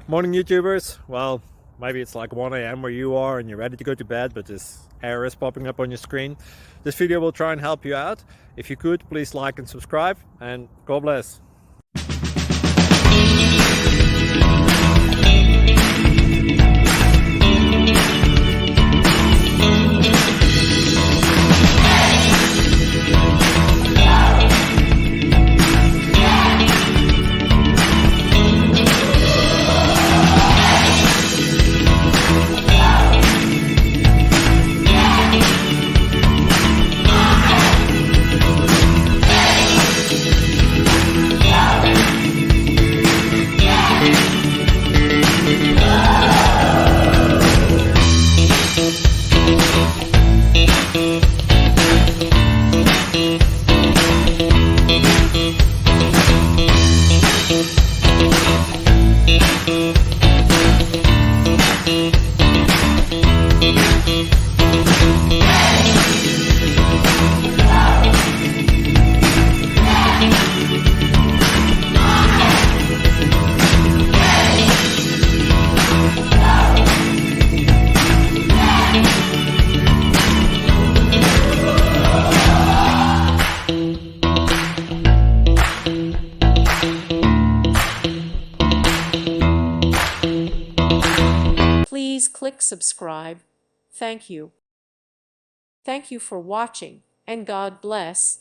Morning YouTubers. Well, maybe it's like 1 a.m. where you are and you're ready to go to bed, but this error is popping up on your screen. This video will try and help you out. If you could, please like and subscribe, and God bless. Please click subscribe. Thank you. Thank you for watching, and God bless.